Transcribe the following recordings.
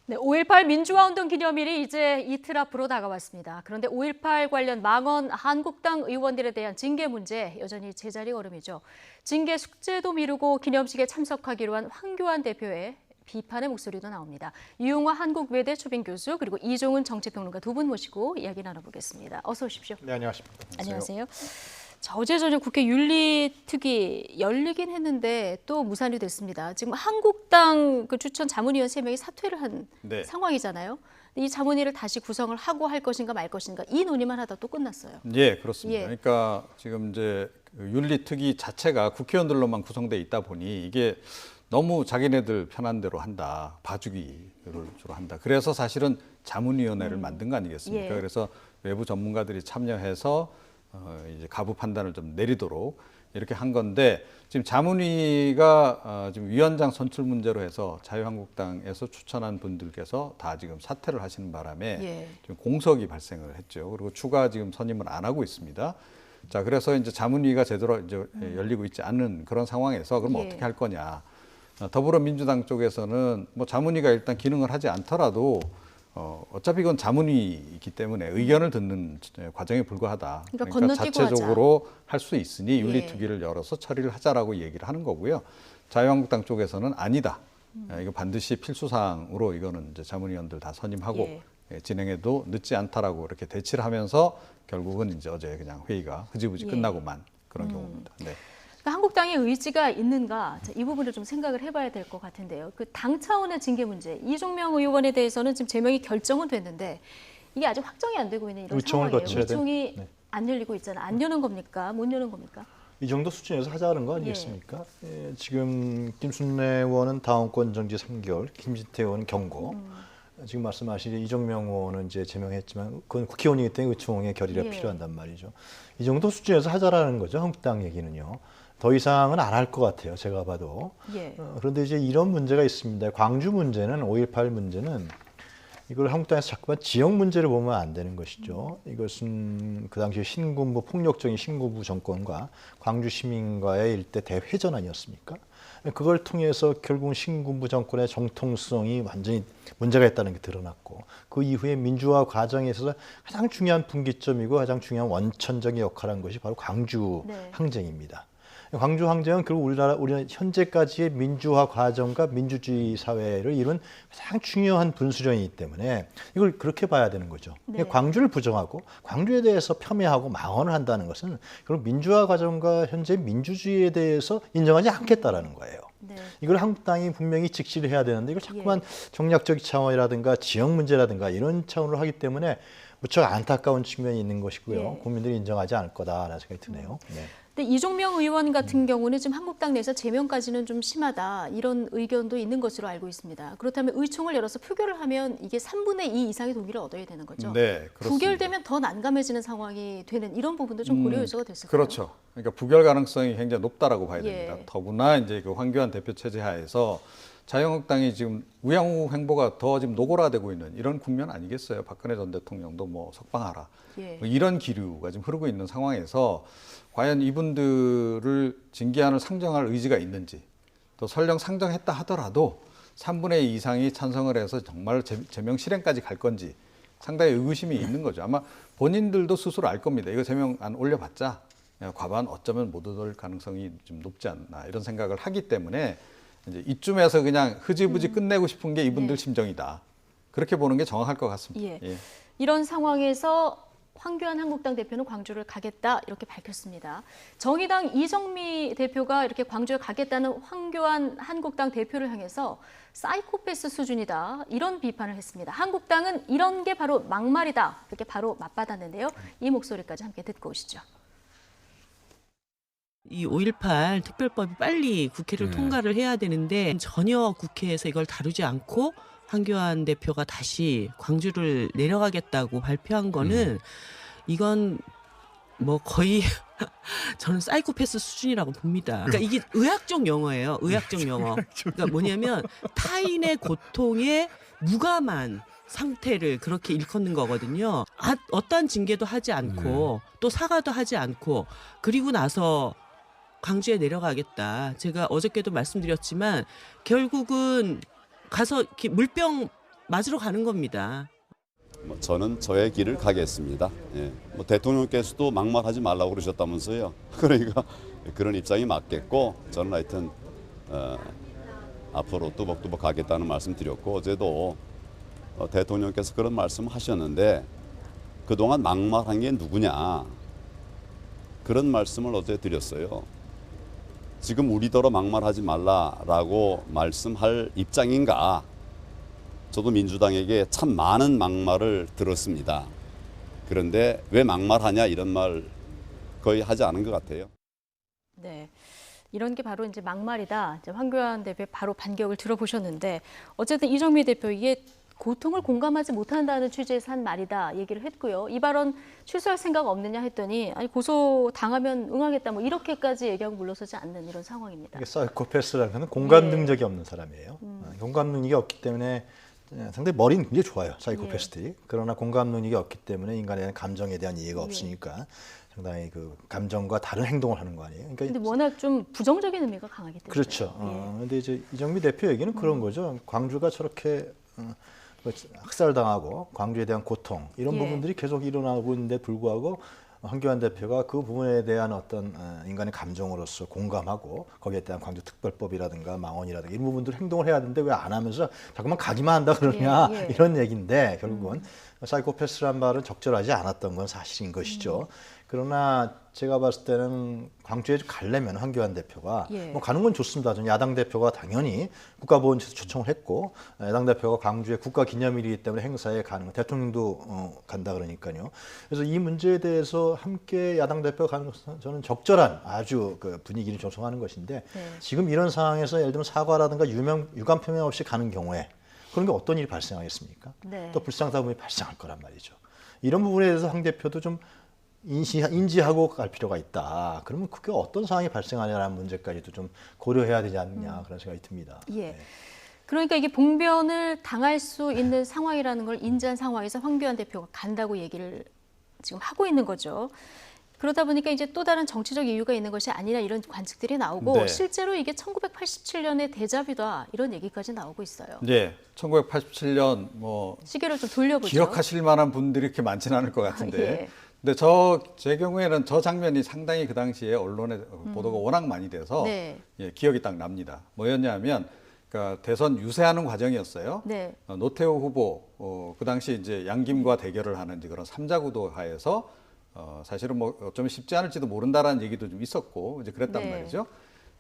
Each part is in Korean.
네, 5.18 민주화운동 기념일이 이제 이틀 앞으로 다가왔습니다. 그런데 5.18 관련 망언 한국당 의원들에 대한 징계 문제 여전히 제자리 걸음이죠. 징계 숙제도 미루고 기념식에 참석하기로 한 황교안 대표의 비판의 목소리도 나옵니다. 유용화 한국외대 초빙 교수 그리고 이종훈 정치평론가 두 분 모시고 이야기 나눠보겠습니다. 어서 오십시오. 네, 안녕하십니까. 안녕하세요. 자, 어제 저녁 국회 윤리특위 열리긴 했는데 또 무산이 됐습니다. 지금 한국당 그 추천 자문위원 3명이 사퇴를 한 상황이잖아요. 이 자문위를 다시 구성을 하고 할 것인가 말 것인가 이 논의만 하다 또 끝났어요. 예, 그렇습니다. 예. 그러니까 지금 이제 윤리특위 자체가 국회의원들로만 구성돼 있다 보니 이게 너무 자기네들 편한 대로 한다, 봐주기를 주로 한다. 그래서 사실은 자문위원회를 만든 거 아니겠습니까? 예. 그래서 외부 전문가들이 참여해서 이제 가부 판단을 좀 내리도록 이렇게 한 건데 지금 자문위가 지금 위원장 선출 문제로 해서 자유한국당에서 추천한 분들께서 다 지금 사퇴를 하시는 바람에 예. 지금 공석이 발생을 했죠. 그리고 추가 지금 선임을 안 하고 있습니다. 자, 그래서 이제 자문위가 제대로 이제 열리고 있지 않은 그런 상황에서 그럼 예. 어떻게 할 거냐? 더불어민주당 쪽에서는 뭐 자문위가 일단 기능을 하지 않더라도 어차피 이건 자문위이기 때문에 의견을 듣는 과정에 불과하다. 그러니까 그러니까 건너뛰고 자체적으로 할 수 있으니 예. 윤리특위를 열어서 처리를 하자라고 얘기를 하는 거고요. 자유한국당 쪽에서는 아니다. 이거 반드시 필수사항으로 이거는 이제 자문위원들 다 선임하고 진행해도 늦지 않다라고 이렇게 대치를 하면서 결국은 이제 어제 그냥 회의가 흐지부지 끝나고만 그런 경우입니다. 네. 그러니까 한국당의 의지가 있는가 자, 이 부분을 좀 생각을 해봐야 될 것 같은데요. 그 당 차원의 징계 문제 이종명 의원에 대해서는 지금 제명이 결정은 됐는데 이게 아직 확정이 안 되고 있는 이런 의총을 상황이에요. 거쳐야 돼. 의총이 네. 안 열리고 있잖아요. 안 여는 겁니까? 못 여는 겁니까? 이 정도 수준에서 하자는 거 아니겠습니까? 예, 지금 김순례 의원은 다운권 정지 3개월, 김진태 의원은 경고. 지금 말씀하신 이종명 의원은 이제 제명했지만 그건 국회의원이기 때문에 의총의 결의가 예. 필요한단 말이죠. 이 정도 수준에서 하자라는 거죠. 한국당 얘기는요. 더 이상은 안 할 것 같아요. 제가 봐도. 예. 그런데 이제 이런 문제가 있습니다. 광주 문제는 5.18 문제는 이걸 한국당에서 자꾸만 지역 문제를 보면 안 되는 것이죠. 이것은 그 당시 신군부 폭력적인 신군부 정권과 광주 시민과의 일대 대회전 아니었습니까? 그걸 통해서 결국 신군부 정권의 정통성이 완전히 문제가 있다는 게 드러났고 그 이후에 민주화 과정에 있어서 가장 중요한 분기점이고 가장 중요한 원천적인 역할을 한 것이 바로 광주 항쟁입니다. 광주 항쟁은 결국 우리나라 현재까지의 민주화 과정과 민주주의 사회를 이룬 가장 중요한 분수령이기 때문에 이걸 그렇게 봐야 되는 거죠. 네. 광주를 부정하고 광주에 대해서 폄훼하고 망언을 한다는 것은 결국 민주화 과정과 현재 민주주의에 대해서 인정하지 않겠다라는 거예요. 네. 이걸 한국당이 분명히 직시를 해야 되는데 이걸 자꾸만 정략적 차원이라든가 지역 문제라든가 이런 차원으로 하기 때문에 무척 안타까운 측면이 있는 것이고요. 예. 국민들이 인정하지 않을 거다라는 생각이 드네요. 네. 근데 이종명 의원 같은 경우는 지금 한국당 내에서 제명까지는 좀 심하다 이런 의견도 있는 것으로 알고 있습니다. 그렇다면 의총을 열어서 표결을 하면 이게 3분의 2 이상의 동의를 얻어야 되는 거죠. 네, 그렇습니다. 부결되면 더 난감해지는 상황이 되는 이런 부분도 좀 고려 요소가 됐을까요? 그렇죠. 그러니까 부결 가능성이 굉장히 높다라고 봐야 예. 됩니다. 더구나 이제 그 황교안 대표 체제 하에서 자유한국당이 지금 우양우 행보가 더 지금 노골화되고 있는 이런 국면 아니겠어요? 박근혜 전 대통령도 뭐 석방하라. 예. 뭐 이런 기류가 지금 흐르고 있는 상황에서 과연 이분들을 징계안을 상정할 의지가 있는지 또 설령 상정했다 하더라도 3분의 2 이상이 찬성을 해서 정말 제명 실행까지 갈 건지 상당히 의구심이 있는 거죠. 아마 본인들도 스스로 알 겁니다. 이거 제명안 올려봤자 과반 어쩌면 못 얻을 가능성이 좀 높지 않나 이런 생각을 하기 때문에 이제 이쯤에서 그냥 흐지부지 끝내고 싶은 게 이분들 심정이다. 그렇게 보는 게 정확할 것 같습니다. 예. 예. 이런 상황에서 황교안 한국당 대표는 광주를 가겠다 이렇게 밝혔습니다. 정의당 이정미 대표가 이렇게 광주에 가겠다는 황교안 한국당 대표를 향해서 사이코패스 수준이다 이런 비판을 했습니다. 한국당은 이런 게 바로 막말이다 이렇게 바로 맞받았는데요. 이 목소리까지 함께 듣고 오시죠. 이 5.18 특별법이 빨리 국회를 통과를 해야 되는데 전혀 국회에서 이걸 다루지 않고 황교안 대표가 다시 광주를 내려가겠다고 발표한 거는 이건 뭐 거의 저는 사이코패스 수준이라고 봅니다. 그러니까 이게 의학적 용어예요. 의학적 용어. 그러니까 뭐냐면 타인의 고통에 무감한 상태를 그렇게 일컫는 거거든요. 어떠한 징계도 하지 않고 또 사과도 하지 않고 그리고 나서 광주에 내려가겠다. 제가 어저께도 말씀드렸지만 결국은 가서 이렇게 물병 맞으러 가는 겁니다. 저는 저의 길을 가겠습니다. 예. 대통령께서도 막말하지 말라고 그러셨다면서요. 그러니까 그런 입장이 맞겠고 저는 하여튼 앞으로 뚜벅뚜벅 가겠다는 말씀 드렸고 어제도 대통령께서 그런 말씀 하셨는데 그동안 막말한 게 누구냐 그런 말씀을 어제 드렸어요. 지금 우리더러 막말하지 말라라고 말씀할 입장인가? 저도 민주당에게 참 많은 막말을 들었습니다. 그런데 왜 막말하냐 이런 말 거의 하지 않은 것 같아요. 네. 이런 게 바로 이제 막말이다. 이제 황교안 대표의 바로 반격을 들어보셨는데 어쨌든 이정미 대표 이게 고통을 공감하지 못한다는 취지에서 한 말이다 얘기를 했고요. 이 발언 취소할 생각 없느냐 했더니 아니 고소 당하면 응하겠다 뭐 이렇게까지 얘기하고 물러서지 않는 이런 상황입니다. 이게 사이코패스라는 건 공감 예. 능력이 없는 사람이에요. 공감 능력이 없기 때문에 상당히 머리는 굉장히 좋아요. 사이코패스들이. 그러나 공감 능력이 없기 때문에 인간에 대한 감정에 대한 이해가 없으니까 상당히 그 감정과 다른 행동을 하는 거 아니에요. 그러니까 근데 워낙 좀 부정적인 의미가 강하기 때문에. 그렇죠. 근데 이제 이정미 대표 얘기는 그런 거죠. 광주가 저렇게 학살당하고 광주에 대한 고통 이런 예. 부분들이 계속 일어나고 있는데 불구하고 황교안 대표가 그 부분에 대한 어떤 인간의 감정으로서 공감하고 거기에 대한 광주특별법이라든가 망원이라든가 이런 부분들 행동을 해야 되는데 왜 안 하면서 자꾸만 가기만 한다 그러냐 예, 예. 이런 얘기인데 결국은 사이코패스란 말은 적절하지 않았던 건 사실인 것이죠. 그러나 제가 봤을 때는 광주에 가려면 황교안 대표가 예. 뭐 가는 건 좋습니다. 저는 야당 대표가 당연히 국가보훈처에서 초청을 했고 야당 대표가 광주에 국가기념일이기 때문에 행사에 가는 거 대통령도 간다 그러니까요. 그래서 이 문제에 대해서 함께 야당 대표가 가는 것은 저는 적절한 아주 그 분위기를 조성하는 것인데 네. 지금 이런 상황에서 예를 들면 사과라든가 유감 표명 없이 가는 경우에 그런 게 어떤 일이 발생하겠습니까? 네. 또 불상사고이 발생할 거란 말이죠. 이런 부분에 대해서 황 대표도 좀 인지하고 갈 필요가 있다. 그러면 그게 어떤 상황이 발생하냐라는 문제까지도 좀 고려해야 되지 않느냐 그런 생각이 듭니다. 예. 네. 그러니까 이게 봉변을 당할 수 있는 상황이라는 걸 인지한 상황에서 황교안 대표가 간다고 얘기를 지금 하고 있는 거죠. 그러다 보니까 이제 또 다른 정치적 이유가 있는 것이 아니라 이런 관측들이 나오고 네. 실제로 이게 1987년의 데자뷰다 이런 얘기까지 나오고 있어요. 네, 1987년 뭐 시계를 좀 돌려보죠. 기억하실 만한 분들이 이렇게 많지는 않을 것 같은데. 예. 근데 제 경우에는 저 장면이 상당히 그 당시에 언론에 보도가 워낙 많이 돼서 네. 예, 기억이 딱 납니다. 뭐였냐면 그러니까 대선 유세하는 과정이었어요. 네. 노태우 후보 그 당시 이제 양김과 대결을 하는 이제 그런 삼자구도 하에서 사실은 뭐 어쩌면 쉽지 않을지도 모른다라는 얘기도 좀 있었고 이제 그랬단 네. 말이죠.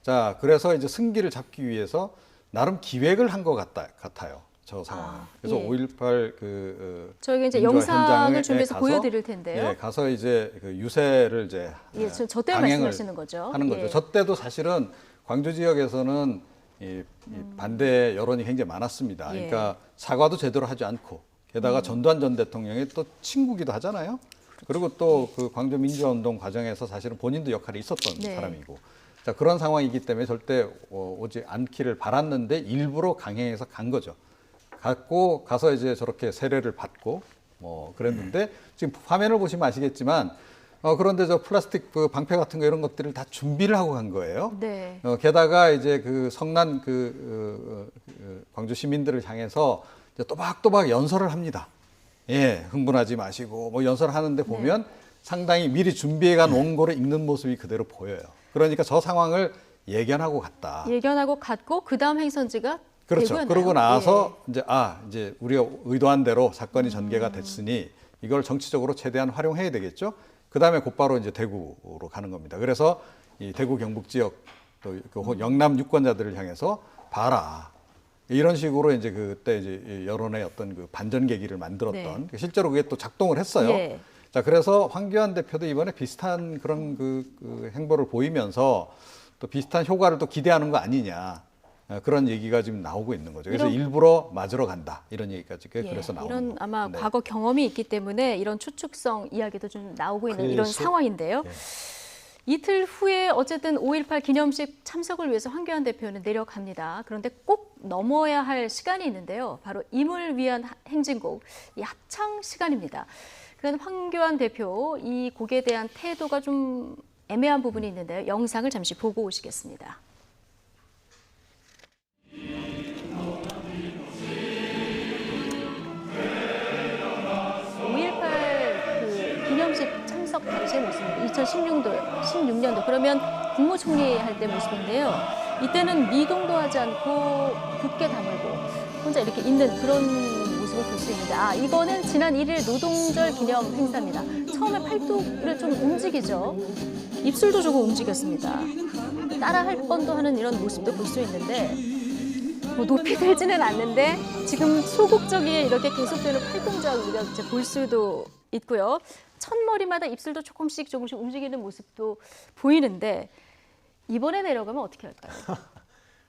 자, 그래서 이제 승기를 잡기 위해서 나름 기획을 한 것 같아요. 저 상황은. 그래서 예. 5.18 저희가 이제 민주화 영상을 현장에 준비해서 가서, 보여드릴 텐데요. 예, 가서 이제 그 유세를 이제 예, 저 때 강행을 말씀하시는 거죠. 하는 거죠. 예. 저 때도 사실은 광주 지역에서는 이 반대 여론이 굉장히 많았습니다. 예. 그러니까 사과도 제대로 하지 않고 게다가 전두환 전 대통령의 또 친구기도 하잖아요. 그리고 또 그 광주 민주화운동 과정에서 사실은 본인도 역할이 있었던 네. 사람이고, 자 그런 상황이기 때문에 절대 오지 않기를 바랐는데 일부러 강행해서 간 거죠. 가서 이제 저렇게 세례를 받고 뭐 그랬는데 지금 화면을 보시면 아시겠지만 그런데 저 플라스틱 그 방패 같은 거 이런 것들을 다 준비를 하고 간 거예요. 네. 게다가 이제 그 성난 광주 시민들을 향해서 이제 또박또박 연설을 합니다. 예, 흥분하지 마시고 뭐 연설을 하는데 보면 상당히 미리 준비해간 원고를 읽는 모습이 그대로 보여요. 그러니까 저 상황을 예견하고 갔다. 예견하고 갔고 그 다음 행선지가 그렇죠. 대구였나요? 그러고 나서 예. 이제 우리가 의도한 대로 사건이 전개가 됐으니 이걸 정치적으로 최대한 활용해야 되겠죠. 그 다음에 곧바로 이제 대구로 가는 겁니다. 그래서 이 대구 경북 지역 또 그 영남 유권자들을 향해서 봐라. 이런 식으로 이제 그때 이제 여론의 어떤 그 반전 계기를 만들었던 실제로 그게 또 작동을 했어요. 예. 자, 그래서 황교안 대표도 이번에 비슷한 그런 그 행보를 보이면서 또 비슷한 효과를 또 기대하는 거 아니냐. 그런 얘기가 지금 나오고 있는 거죠. 그래서 일부러 맞으러 간다. 이런 얘기까지 그래서 나오는 이런 거고. 아마 네. 과거 경험이 있기 때문에 이런 추측성 이야기도 좀 나오고 있는 이런 그래서- 상황인데요. 네. 이틀 후에 어쨌든 5.18 기념식 참석을 위해서 황교안 대표는 내려갑니다. 그런데 꼭 넘어야 할 시간이 있는데요. 바로 임을 위한 행진곡, 이 합창 시간입니다. 그런데 황교안 대표 이 곡에 대한 태도가 좀 애매한 부분이 있는데요. 영상을 잠시 보고 오시겠습니다. 당시의 모습입니다. 16년도 그러면 국무총리 할 때 모습인데요. 이때는 미동도 하지 않고 굳게 다물고 혼자 이렇게 있는 그런 모습을 볼 수 있는데 이거는 지난 1일 노동절 기념 행사입니다. 처음에 팔뚝을 좀 움직이죠. 입술도 조금 움직였습니다. 따라할 뻔도 하는 이런 모습도 볼 수 있는데 뭐 높이 들지는 않는데 지금 소극적이게 이렇게 계속되는 팔동작 우리가 이제 볼 수도 있고요. 첫머리마다 입술도 조금씩 움직이는 모습도 보이는데 이번에 내려가면 어떻게 할까요?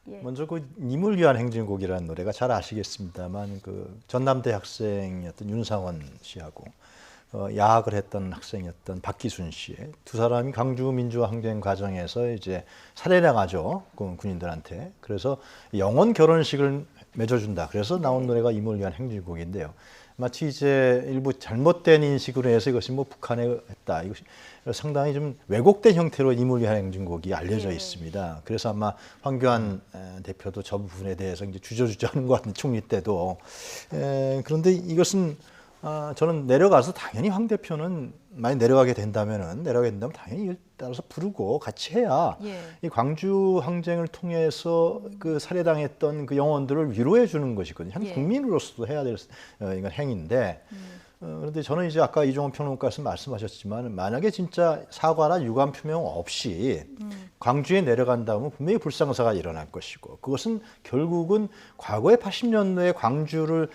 예. 먼저 그 님을 위한 행진곡이라는 노래가 잘 아시겠습니다만 그 전남대 학생이었던 윤상원 씨하고 야학을 했던 학생이었던 박기순 씨의 두 사람이 광주 민주화 항쟁 과정에서 이제 살해당하죠, 그 군인들한테. 그래서 영원 결혼식을 맺어준다. 그래서 나온 노래가 임을 위한 행진곡인데요. 마치 이제 일부 잘못된 인식으로 해서 이것이 뭐 북한에 했다. 이것이 상당히 좀 왜곡된 형태로 임을 위한 행진곡이 알려져 있습니다. 그래서 아마 황교안 대표도 저 부분에 대해서 이제 주저주저하는 것 같은 총리 때도. 그런데 이것은 저는 내려가서 당연히 황 대표는 많이 내려가게 된다면 당연히 이걸 따라서 부르고 같이 해야 이 광주 항쟁을 통해서 그 살해당했던 그 영혼들을 위로해 주는 것이거든요. 한 국민으로서도 해야 될 이건 행위인데 그런데 저는 이제 아까 이종원 평론가께서 말씀하셨지만 만약에 진짜 사과나 유감 표명 없이 광주에 내려간다면 분명히 불상사가 일어날 것이고 그것은 결국은 과거의 80년도에 광주를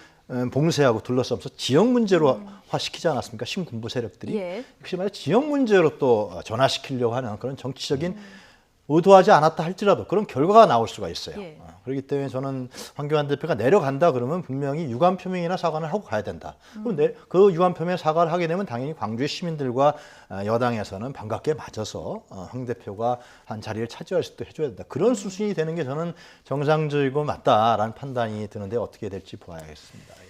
봉쇄하고 둘러싸면서 지역 문제로 화시키지 않았습니까? 신군부 세력들이. 역시 말해 지역 문제로 또 전화시키려고 하는 그런 정치적인 의도하지 않았다 할지라도 그런 결과가 나올 수가 있어요. 그렇기 때문에 저는 황교안 대표가 내려간다 그러면 분명히 유감 표명이나 사과를 하고 가야 된다. 그런데 그 유감 표명 사과를 하게 되면 당연히 광주의 시민들과 여당에서는 반갑게 맞아서 황 대표가 한 자리를 차지할 수 있도록 해줘야 된다. 그런 수순이 되는 게 저는 정상적이고 맞다라는 판단이 드는데 어떻게 될지 보아야겠습니다.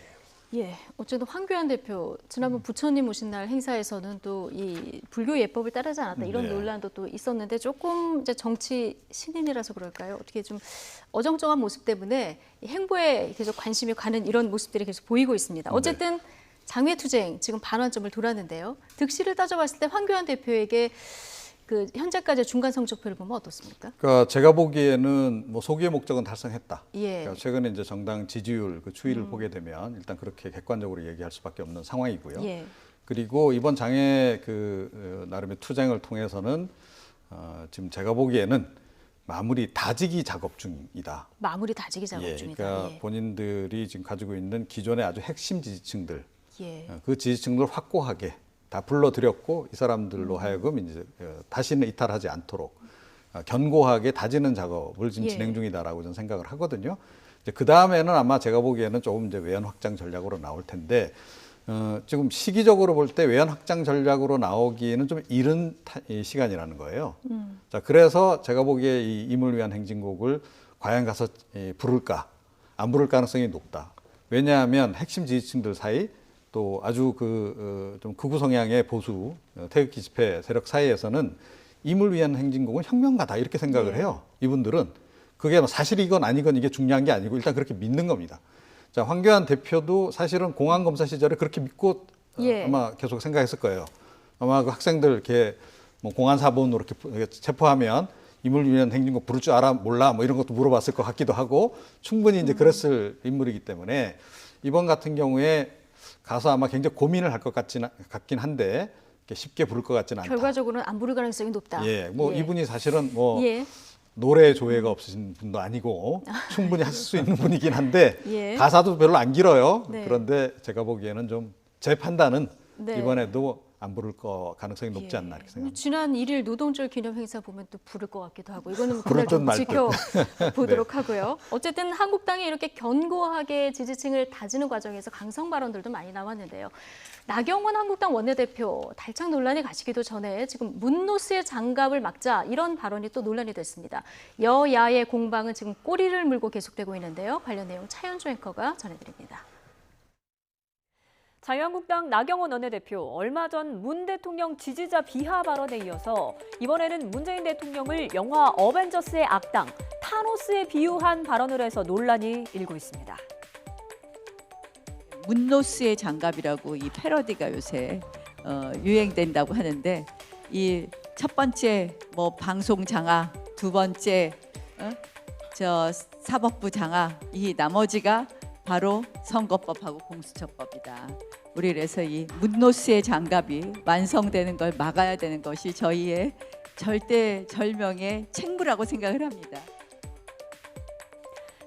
어쨌든 황교안 대표 지난번 부처님 오신 날 행사에서는 또 이 불교 예법을 따르지 않았다 이런 논란도 또 있었는데 조금 이제 정치 신인이라서 그럴까요? 어떻게 좀 어정쩡한 모습 때문에 행보에 계속 관심이 가는 이런 모습들이 계속 보이고 있습니다. 어쨌든 장외투쟁 지금 반환점을 돌았는데요. 득실을 따져봤을 때 황교안 대표에게 그 현재까지 중간 성적표를 보면 어떻습니까? 그러니까 제가 보기에는 뭐 소기의 목적은 달성했다. 그러니까 최근에 이제 정당 지지율 그 추이를 보게 되면 일단 그렇게 객관적으로 얘기할 수밖에 없는 상황이고요. 그리고 이번 장애 그 나름의 투쟁을 통해서는 지금 제가 보기에는 마무리 다지기 작업 중이다. 마무리 다지기 작업 중이다. 그러니까 본인들이 지금 가지고 있는 기존의 아주 핵심 지지층들, 그 지지층들 확고하게 다 불러들였고 이 사람들로 하여금 이제 다시는 이탈하지 않도록 견고하게 다지는 작업을 지금 진행 중이다라고 저는 생각을 하거든요. 이제 그 다음에는 아마 제가 보기에는 조금 이제 외연 확장 전략으로 나올 텐데 지금 시기적으로 볼 때 외연 확장 전략으로 나오기에는 좀 이른 시간이라는 거예요. 자, 그래서 제가 보기에 이 임을 위한 행진곡을 과연 가서 부를까? 안 부를 가능성이 높다. 왜냐하면 핵심 지지층들 사이 또 아주 좀 극우 성향의 보수 태극기 집회 세력 사이에서는 임을 위한 행진곡은 혁명가다 이렇게 생각을 해요. 이분들은 그게 사실 이건 아니건 이게 중요한 게 아니고 일단 그렇게 믿는 겁니다. 자, 황교안 대표도 사실은 공안검사 시절에 그렇게 믿고 아마 계속 생각했을 거예요. 아마 그 학생들 이렇게 뭐 공안사본으로 이렇게 체포하면 임을 위한 행진곡 부를 줄 알아 몰라 뭐 이런 것도 물어봤을 것 같기도 하고 충분히 이제 그랬을 인물이기 때문에 이번 같은 경우에 가서 아마 굉장히 고민을 할 것 같긴 한데 쉽게 부를 것 같지는 않다. 결과적으로는 안 부를 가능성이 높다. 이분이 사실은 뭐 노래 조예가 없으신 분도 아니고 충분히 하실 수 있는 분이긴 한데 가사도 별로 안 길어요. 그런데 제가 보기에는 좀 제 판단은 이번에도 안 부를 가능성이 높지 않나 이렇게 생각합니다. 지난 1일 노동절 기념 행사 보면 또 부를 것 같기도 하고 이거는 그날 좀 지켜보도록 하고요. 어쨌든 한국당이 이렇게 견고하게 지지층을 다지는 과정에서 강성 발언들도 많이 나왔는데요. 나경원 한국당 원내대표 달창 논란이 가시기도 전에 지금 문노스의 장갑을 막자 이런 발언이 또 논란이 됐습니다. 여야의 공방은 지금 꼬리를 물고 계속되고 있는데요. 관련 내용 차현주 앵커가 전해드립니다. 자유한국당 나경원 원내대표 얼마 전 문 대통령 지지자 비하 발언에 이어서 이번에는 문재인 대통령을 영화 어벤져스의 악당 타노스에 비유한 발언을 해서 논란이 일고 있습니다. 문노스의 장갑이라고 이 패러디가 요새 유행된다고 하는데 이 첫 번째 뭐 방송 장악, 두 번째 저 사법부 장악, 이 나머지가 바로 선거법하고 공수처법이다. 우리 그래서 이 문노스의 장갑이 완성되는 걸 막아야 되는 것이 저희의 절대절명의 책무라고 생각을 합니다.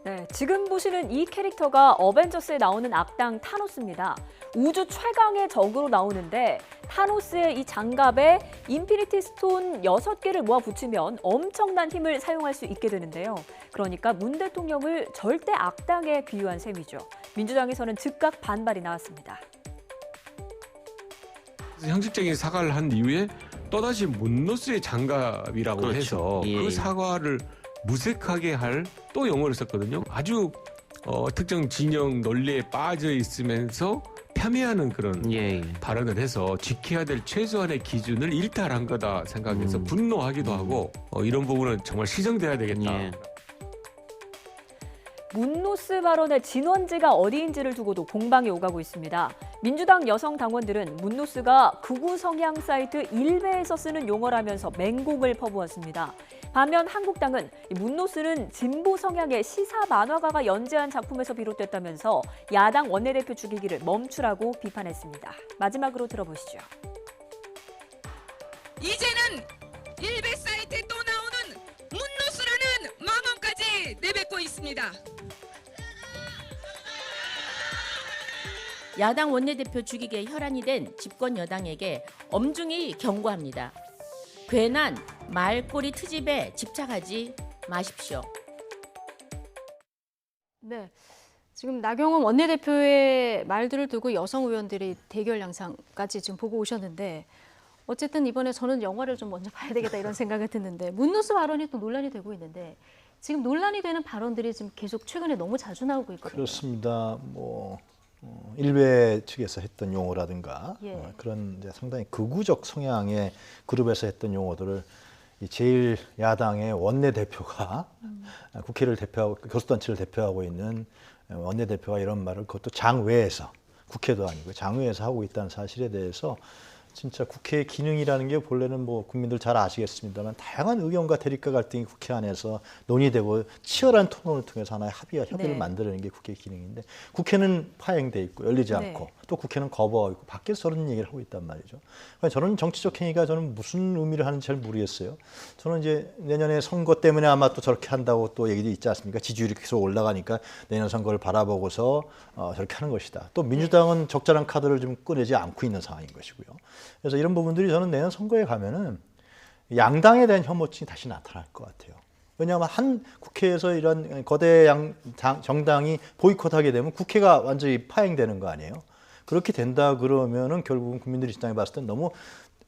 네, 지금 보시는 이 캐릭터가 어벤져스에 나오는 악당 타노스입니다. 우주 최강의 적으로 나오는데 타노스의 이 장갑에 인피니티 스톤 6개를 모아 붙이면 엄청난 힘을 사용할 수 있게 되는데요. 그러니까 문 대통령을 절대 악당에 비유한 셈이죠. 민주당에서는 즉각 반발이 나왔습니다. 형식적인 사과를 한 이후에 또다시 문노스의 장갑이라고 그렇죠. 해서 예, 그 예. 사과를 무색하게 할 또 용어를 썼거든요. 아주 특정 진영 논리에 빠져 있으면서 폄훼하는 그런 예, 예. 발언을 해서 지켜야 될 최소한의 기준을 일탈한 거다 생각해서 분노하기도 하고 이런 부분은 정말 시정돼야 되겠다. 예. 문노스 발언의 진원지가 어디인지를 두고도 공방이 오가고 있습니다. 민주당 여성 당원들은 문노스가 극우 성향 사이트 일베에서 쓰는 용어라면서 맹공을 퍼부었습니다. 반면 한국당은 문노스는 진보 성향의 시사 만화가가 연재한 작품에서 비롯됐다면서 야당 원내대표 죽이기를 멈추라고 비판했습니다. 마지막으로 들어보시죠. 이제는 일베 사이트에 또 나오는 문노스라는 망언까지 내뱉고 있습니다. 야당 원내대표 죽이기에 혈안이 된 집권 여당에게 엄중히 경고합니다. 괜한 말꼬리 트집에 집착하지 마십시오. 네. 지금 나경원 원내대표의 말들을 두고 여성 의원들이 대결 양상까지 지금 보고 오셨는데 어쨌든 이번에 저는 영화를 좀 먼저 봐야 되겠다 이런 생각이 드는데 문노스 발언이 또 논란이 되고 있는데 지금 논란이 되는 발언들이 지금 계속 최근에 너무 자주 나오고 있거든요. 그렇습니다. 뭐 일베 측에서 했던 용어라든가 예. 그런 이제 상당히 극우적 성향의 그룹에서 했던 용어들을 이 제일 야당의 원내대표가 국회를 대표하고 교수단체를 대표하고 있는 원내대표가 이런 말을 그것도 장외에서 국회도 아니고 장외에서 하고 있다는 사실에 대해서 진짜 국회의 기능이라는 게 본래는 뭐 국민들 잘 아시겠습니다만 다양한 의견과 대립과 갈등이 국회 안에서 논의되고 치열한 토론을 통해서 하나의 합의와 협의를 네. 만들어내는 게 국회의 기능인데 국회는 파행돼 있고 열리지 네. 않고 또 국회는 거부하고 있고 밖에서 저런 얘기를 하고 있단 말이죠. 그러니까 저는 정치적 행위가 저는 무슨 의미를 하는지 잘 모르겠어요. 저는 이제 내년에 선거 때문에 아마 또 저렇게 한다고 또 얘기도 있지 않습니까? 지지율이 계속 올라가니까 내년 선거를 바라보고서 저렇게 하는 것이다. 또 민주당은 적절한 카드를 좀 꺼내지 않고 있는 상황인 것이고요. 그래서 이런 부분들이 저는 내년 선거에 가면은 양당에 대한 혐오증이 다시 나타날 것 같아요. 왜냐하면 한 국회에서 이런 거대 정당이 보이콧하게 되면 국회가 완전히 파행되는 거 아니에요? 그렇게 된다 그러면은 결국은 국민들 입장에 봤을 땐 너무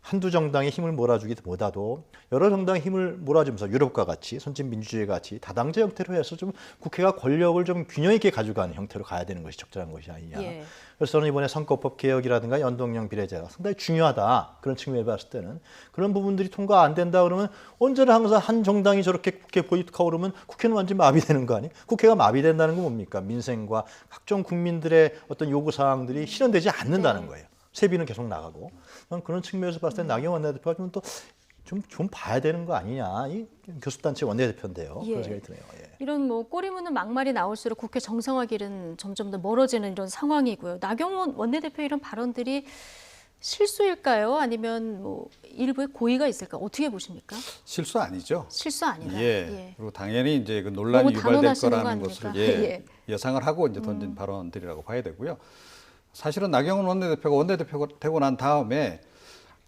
한두 정당의 힘을 몰아주기보다도 여러 정당의 힘을 몰아주면서 유럽과 같이 선진 민주주의와 같이 다당제 형태로 해서 좀 국회가 권력을 좀 균형 있게 가져가는 형태로 가야 되는 것이 적절한 것이 아니냐. 예. 그래서 저는 이번에 선거법 개혁이라든가 연동형 비례제가 상당히 중요하다. 그런 측면에 봤을 때는 그런 부분들이 통과 안 된다 그러면 언제나 항상 한 정당이 저렇게 국회 보이콧하고 그러면 국회는 완전히 마비되는 거 아니에요? 국회가 마비된다는 건 뭡니까? 민생과 각종 국민들의 어떤 요구사항들이 실현되지 않는다는 네. 거예요. 세비는 계속 나가고. 그런 측면에서 봤을 때 나경원 원내대표가 좀 봐야 되는 거 아니냐. 이 교수단체 원내대표인데요. 예. 그런 생각이 드네요. 예. 이런 뭐 꼬리 무는 막말이 나올수록 국회 정상화 길은 점점 더 멀어지는 이런 상황이고요. 나경원 원내대표 이런 발언들이 실수일까요? 아니면 뭐 일부의 고의가 있을까? 어떻게 보십니까? 실수 아니죠. 실수 아니다. 예. 그리고 당연히 이제 그 논란이 너무 유발될 단언하시는 거 거라는 아닙니까? 것을 예. 예상을 하고 이제 던진 발언들이라고 봐야 되고요. 사실은 나경원 원내대표가 원내대표가 되고 난 다음에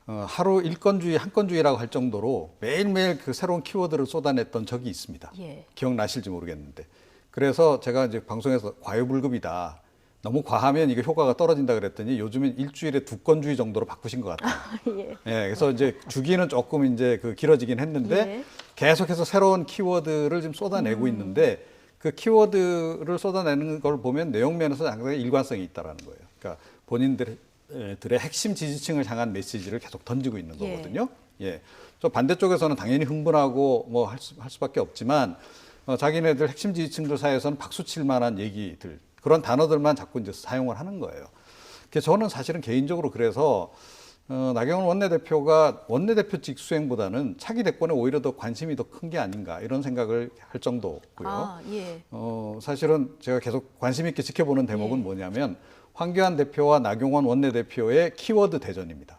하루 일건주의, 한건주의라고 할 정도로 매일매일 그 새로운 키워드를 쏟아냈던 적이 있습니다. 예. 기억나실지 모르겠는데. 그래서 제가 이제 방송에서 과유불급이다. 너무 과하면 이게 효과가 떨어진다 그랬더니 요즘엔 일주일에 2건주의 정도로 바꾸신 것 같아요. 예. 예, 그래서 이제 주기는 조금 이제 그 길어지긴 했는데 예. 계속해서 새로운 키워드를 지금 쏟아내고 있는데 그 키워드를 쏟아내는 걸 보면 내용 면에서 상당히 일관성이 있다라는 거예요. 그러니까 본인들의 핵심 지지층을 향한 메시지를 계속 던지고 있는 예. 거거든요. 예. 저 반대쪽에서는 당연히 흥분하고 뭐 할 수밖에 없지만 자기네들 핵심 지지층들 사이에서는 박수 칠 만한 얘기들 그런 단어들만 자꾸 이제 사용을 하는 거예요. 그래서 저는 사실은 개인적으로 그래서 나경원 원내대표가 원내대표직 수행보다는 차기 대권에 오히려 더 관심이 더 큰 게 아닌가 이런 생각을 할 정도고요. 아, 예. 사실은 제가 계속 관심 있게 지켜보는 대목은 예. 뭐냐면 황교안 대표와 나경원 원내대표의 키워드 대전입니다.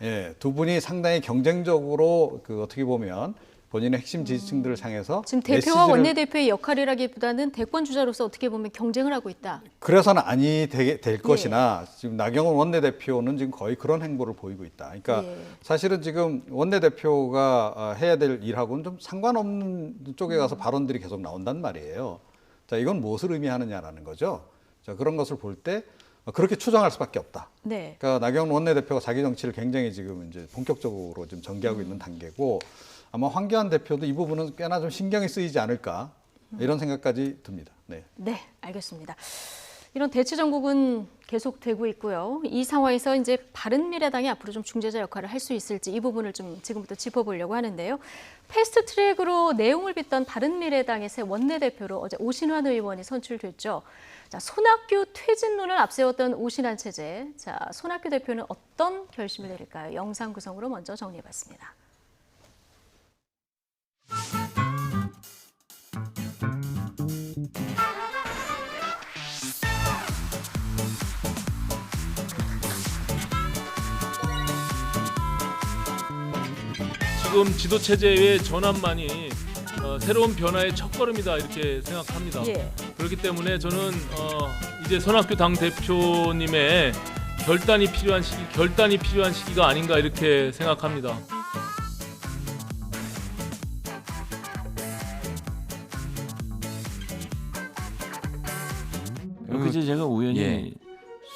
예, 두 분이 상당히 경쟁적으로 어떻게 보면 본인의 핵심 지지층들을 향해서 지금 대표와 원내대표의 역할이라기보다는 대권 주자로서 어떻게 보면 경쟁을 하고 있다. 그래서는 아니 될 것이나 지금 나경원 원내대표는 지금 거의 그런 행보를 보이고 있다. 그러니까 사실은 지금 원내대표가 해야 될 일하고는 좀 상관없는 쪽에 가서 발언들이 계속 나온단 말이에요. 자, 이건 무엇을 의미하느냐라는 거죠. 자, 그런 것을 볼 때 그렇게 추정할 수밖에 없다. 네. 그러니까 나경원 원내대표가 자기 정치를 굉장히 지금 이제 본격적으로 지금 전개하고 있는 단계고 아마 황교안 대표도 이 부분은 꽤나 좀 신경이 쓰이지 않을까 이런 생각까지 듭니다. 네. 네, 알겠습니다. 이런 대치 전국은 계속되고 있고요. 이 상황에서 이제 바른미래당이 앞으로 좀 중재자 역할을 할 수 있을지 이 부분을 좀 지금부터 짚어보려고 하는데요. 패스트 트랙으로 내용을 빚던 바른미래당의 새 원내대표로 어제 오신환 의원이 선출됐죠. 자, 손학규 퇴진론을 앞세웠던 오신환 체제. 자, 손학규 대표는 어떤 결심을 내릴까요? 영상 구성으로 먼저 정리해봤습니다. 지금 지도체제의 전환만이 새로운 변화의 첫걸음이다 이렇게 생각합니다. 예. 그렇기 때문에 저는 이제 손학규 당대표님의 결단이 필요한 시기가 아닌가 이렇게 생각합니다. 그제 제가 우연히 예.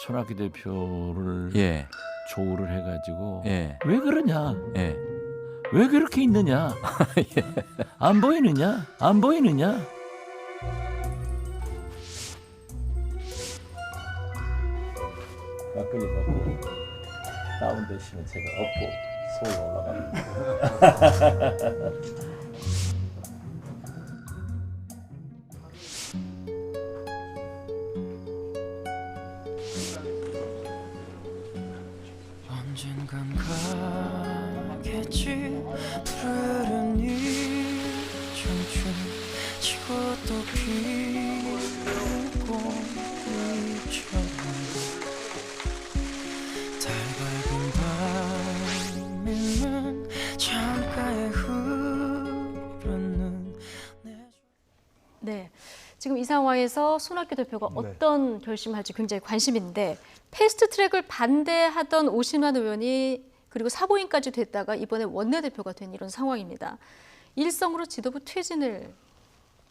손학규 대표를 예. 조우를 해가지고 예. 왜 그러냐, 예. 왜 그렇게 있느냐, 안 보이느냐, 안 보이느냐. 막걸리 먹고 다운 되시면 제가 업고 서울 올라갑니다. 언젠간 가겠지 푸른 이 청춘 지고 또 피고 꽃잎처럼 달 밝은 밤에는 창가에 흐르는 네. 지금 이 상황에서 손학규 대표가 어떤 결심을 할지 굉장히 관심인데 패스트 트랙을 반대하던 오신환 의원이 그리고 사보임까지 됐다가 이번에 원내대표가 된 이런 상황입니다. 일성으로 지도부 퇴진을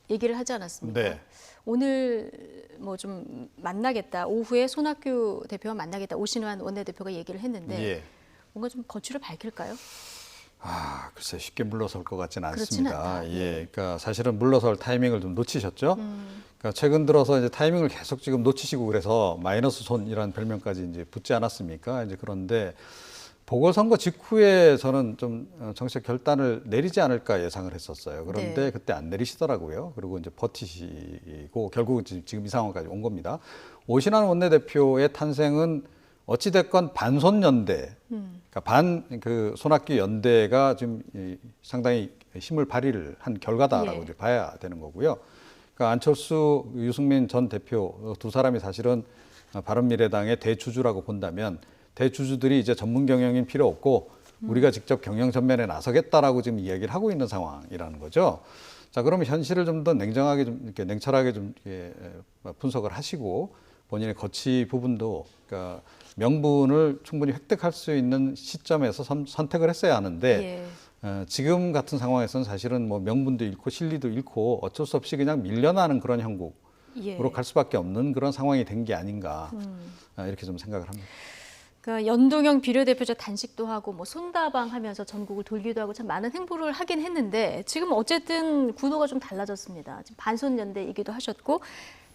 얘기를 하지 않았습니까? 네. 오늘 뭐 좀 만나겠다. 오후에 손학규 대표와 만나겠다. 오신환 원내대표가 얘기를 했는데 예. 뭔가 좀 거취를 밝힐까요? 글쎄 쉽게 물러설 것 같지는 그렇진 않습니다. 않다. 예, 그러니까 사실은 물러설 타이밍을 좀 놓치셨죠. 그러니까 최근 들어서 이제 타이밍을 계속 지금 놓치시고 그래서 마이너스 손이라는 별명까지 이제 붙지 않았습니까? 이제 그런데 보궐선거 직후에 저는 좀 정책 결단을 내리지 않을까 예상을 했었어요. 그런데 네. 그때 안 내리시더라고요. 그리고 이제 버티시고 결국은 지금 이 상황까지 온 겁니다. 오신환 원내대표의 탄생은 어찌됐건 반손연대, 그러니까 손학규 연대가 지금 상당히 힘을 발휘를 한 결과다라고 이제 봐야 되는 거고요. 그러니까 안철수, 유승민 전 대표 두 사람이 사실은 바른미래당의 대주주라고 본다면 대주주들이 이제 전문 경영인 필요 없고 우리가 직접 경영 전면에 나서겠다라고 지금 이야기를 하고 있는 상황이라는 거죠. 자, 그러면 현실을 좀 더 냉정하게 좀 이렇게 냉철하게 좀 이렇게 분석을 하시고 본인의 거취 부분도 그러니까 명분을 충분히 획득할 수 있는 시점에서 선택을 했어야 하는데 지금 같은 상황에서는 사실은 뭐 명분도 잃고 실리도 잃고 어쩔 수 없이 그냥 밀려나는 그런 형국으로 갈 수밖에 없는 그런 상황이 된 게 아닌가 이렇게 좀 생각을 합니다. 그러니까 연동형 비례대표제 단식도 하고 뭐 손다방하면서 전국을 돌기도 하고 참 많은 행보를 하긴 했는데 지금 어쨌든 구도가 좀 달라졌습니다. 지금 반손연대 얘기도 하셨고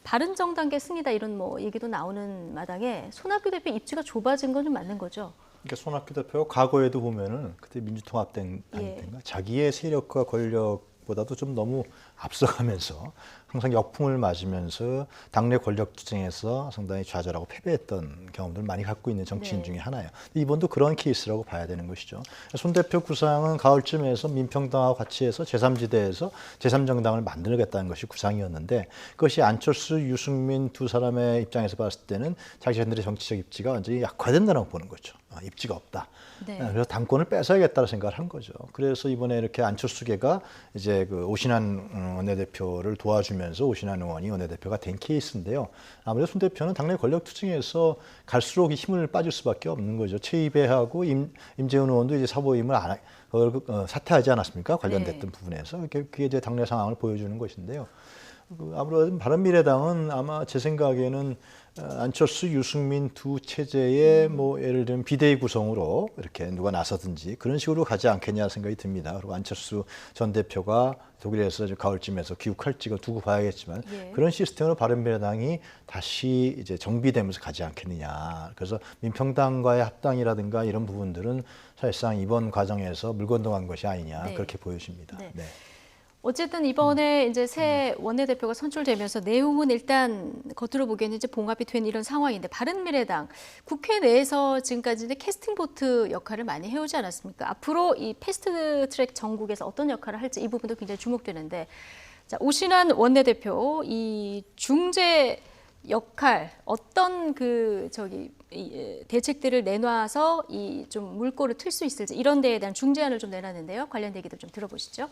바른정당계 승리다 이런 뭐 얘기도 나오는 마당에 손학규 대표 입지가 좁아진 건 좀 맞는 거죠. 그러니까 손학규 대표가 과거에도 보면은 그때 민주통합당 때인가 자기의 세력과 권력보다도 좀 너무 앞서가면서 항상 역풍을 맞으면서 당내 권력 투쟁에서 상당히 좌절하고 패배했던 경험들을 많이 갖고 있는 정치인 중에 하나예요. 이번도 그런 케이스라고 봐야 되는 것이죠. 손 대표 구상은 가을쯤에서 민평당하고 같이 해서 제3지대에서 제3정당을 만들겠다는 것이 구상이었는데 그것이 안철수, 유승민 두 사람의 입장에서 봤을 때는 자신들의 정치적 입지가 완전히 약화된다고 보는 거죠. 입지가 없다. 네. 그래서 당권을 뺏어야겠다는 생각을 한 거죠. 그래서 이번에 이렇게 안철수계가 이제 그 오신환 원내대표를 도와주면서 오신환 의원이 원내대표가 된 케이스인데요. 아무래도 손 대표는 당내 권력 투쟁에서 갈수록 힘을 빠질 수밖에 없는 거죠. 최이배하고 임재훈 의원도 이제 사보임을 사퇴하지 않았습니까? 관련됐던 부분에서 그게 이제 당내 상황을 보여주는 것인데요. 아무래도 바른미래당은 아마 제 생각에는 안철수, 유승민 두 체제의 뭐 예를 들면 비대위 구성으로 이렇게 누가 나서든지 그런 식으로 가지 않겠냐 생각이 듭니다. 그리고 안철수 전 대표가 독일에서 가을쯤에서 귀국할지가 두고 봐야겠지만 그런 시스템으로 바른미래당이 다시 이제 정비되면서 가지 않겠느냐. 그래서 민평당과의 합당이라든가 이런 부분들은 사실상 이번 과정에서 물건동한 것이 아니냐 그렇게 보여집니다. 네. 어쨌든 이번에 이제 새 원내대표가 선출되면서 내용은 일단 겉으로 보기에는 이제 봉합이 된 이런 상황인데 바른미래당 국회 내에서 지금까지 이제 캐스팅 보트 역할을 많이 해오지 않았습니까? 앞으로 이 패스트트랙 전국에서 어떤 역할을 할지 이 부분도 굉장히 주목되는데 자, 오신환 원내대표 이 중재 역할 어떤 대책들을 내놔서 이 좀 물꼬를 틀 수 있을지 이런 데에 대한 중재안을 좀 내놨는데요. 관련 얘기도 좀 들어보시죠.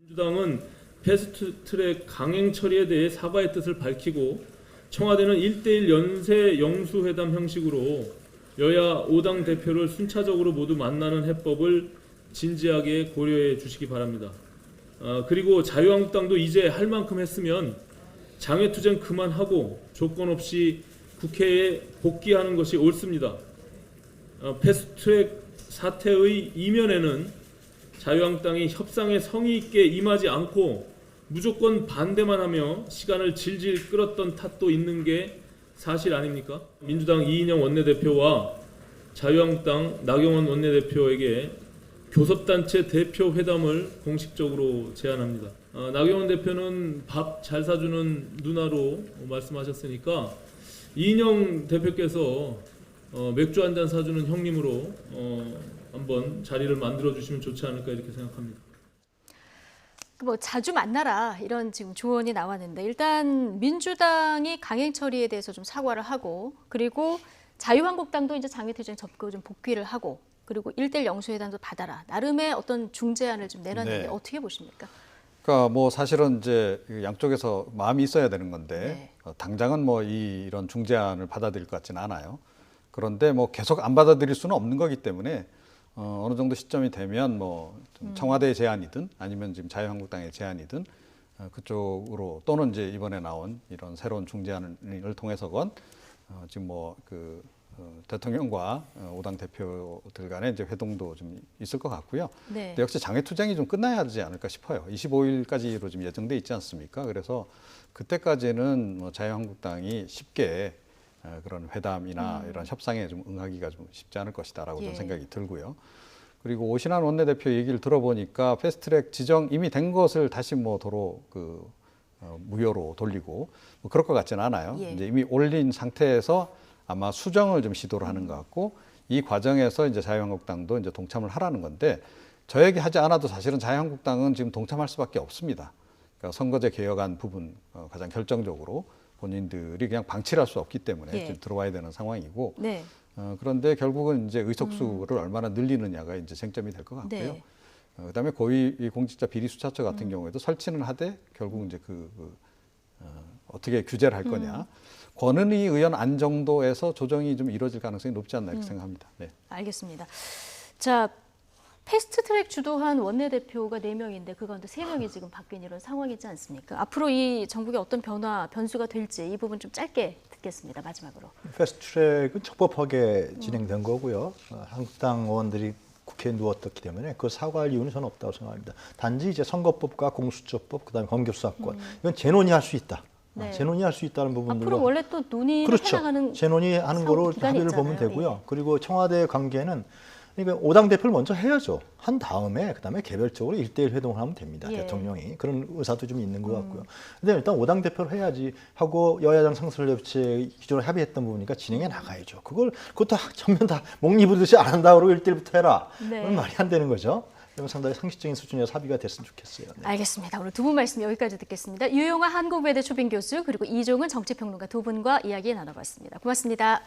민주당은 패스트트랙 강행 처리에 대해 사과의 뜻을 밝히고 청와대는 1대1 연쇄 영수회담 형식으로 여야 5당 대표를 순차적으로 모두 만나는 해법을 진지하게 고려해 주시기 바랍니다. 그리고 자유한국당도 이제 할 만큼 했으면 장외투쟁 그만하고 조건 없이 국회에 복귀하는 것이 옳습니다. 패스트트랙 사태의 이면에는 자유한국당이 협상에 성의 있게 임하지 않고 무조건 반대만 하며 시간을 질질 끌었던 탓도 있는 게 사실 아닙니까? 민주당 이인영 원내대표와 자유한국당 나경원 원내대표에게 교섭단체 대표 회담을 공식적으로 제안합니다. 나경원 대표는 밥 잘 사주는 누나로 말씀하셨으니까 이인영 대표께서 맥주 한 잔 사주는 형님으로 한번 자리를 만들어 주시면 좋지 않을까 이렇게 생각합니다. 뭐 자주 만나라 이런 지금 조언이 나왔는데 일단 민주당이 강행 처리에 대해서 좀 사과를 하고 그리고 자유한국당도 이제 장외투쟁 접고 좀 복귀를 하고 그리고 1대1 영수회담도 받아라 나름의 어떤 중재안을 좀 내놨는데 어떻게 보십니까? 그러니까 뭐 사실은 이제 양쪽에서 마음이 있어야 되는 건데 당장은 뭐 이런 중재안을 받아들일 것 같지는 않아요. 그런데 뭐 계속 안 받아들일 수는 없는 거기 때문에 어느 정도 시점이 되면 뭐 청와대의 제안이든 아니면 지금 자유한국당의 제안이든 그쪽으로 또는 이제 이번에 나온 이런 새로운 중재안을 통해서건 지금 뭐 대통령과 5당 대표들 간의 이제 회동도 좀 있을 것 같고요. 근데 역시 장외투쟁이 좀 끝나야 하지 않을까 싶어요. 25일까지로 지금 예정돼 있지 않습니까? 그래서 그때까지는 뭐 자유한국당이 쉽게 그런 회담이나 이런 협상에 좀 응하기가 좀 쉽지 않을 것이다라고 저는 생각이 들고요. 그리고 오신환 원내대표 얘기를 들어보니까 패스트트랙 지정 이미 된 것을 다시 뭐 도로 무효로 돌리고 뭐 그럴 것 같지는 않아요. 이제 이미 올린 상태에서 아마 수정을 좀 시도를 하는 것 같고 이 과정에서 이제 자유한국당도 이제 동참을 하라는 건데 저 얘기 하지 않아도 사실은 자유한국당은 지금 동참할 수밖에 없습니다. 그러니까 선거제 개혁안 부분 가장 결정적으로 본인들이 그냥 방치를 할 수 없기 때문에 지금 들어와야 되는 상황이고 그런데 결국은 이제 의석수를 얼마나 늘리느냐가 이제 쟁점이 될 것 같고요. 그다음에 고위 공직자 비리 수사처 같은 경우에도 설치는 하되 결국 이제 어떻게 규제를 할 거냐. 권은희 의원 안 정도에서 조정이 좀 이루어질 가능성이 높지 않나 이렇게 생각합니다. 네. 알겠습니다. 자, 패스트트랙 주도한 원내대표가 4명인데 그 가운데 3명이 지금 바뀐 이런 상황이지 않습니까? 앞으로 이 전국에 어떤 변수가 될지 이 부분 좀 짧게 듣겠습니다. 마지막으로. 패스트트랙은 적법하게 진행된 거고요. 한국당 의원들이 국회에 누웠었기 때문에 그 사과할 이유는 저는 없다고 생각합니다. 단지 이제 선거법과 공수처법, 그다음에 검경수사권 이건 재논의할 수 있다. 재논의할 수 있다는 부분들로 앞으로 원래 또 논의를 해나가는 재논의하는 거로 합의를 있잖아요. 보면 되고요. 그리고 청와대의 관계는 그러니까 5당 대표를 먼저 해야죠. 한 다음에 그다음에 개별적으로 1대1 회동을 하면 됩니다. 예. 대통령이. 그런 의사도 좀 있는 것 같고요. 근데 일단 5당 대표를 해야지 하고 여야당 상설협의체 기존에 합의했던 부분이니까 진행해 나가야죠. 그것도 전면 다 목리부듯이 안 한다고 그러고 1대1부터 해라. 네. 그건 말이 안 되는 거죠. 그러면 상당히 상식적인 수준에서 합의가 됐으면 좋겠어요. 네. 알겠습니다. 오늘 두 분 말씀 여기까지 듣겠습니다. 유용한 한국외대 초빙 교수 그리고 이종은 정치평론가 두 분과 이야기 나눠봤습니다. 고맙습니다.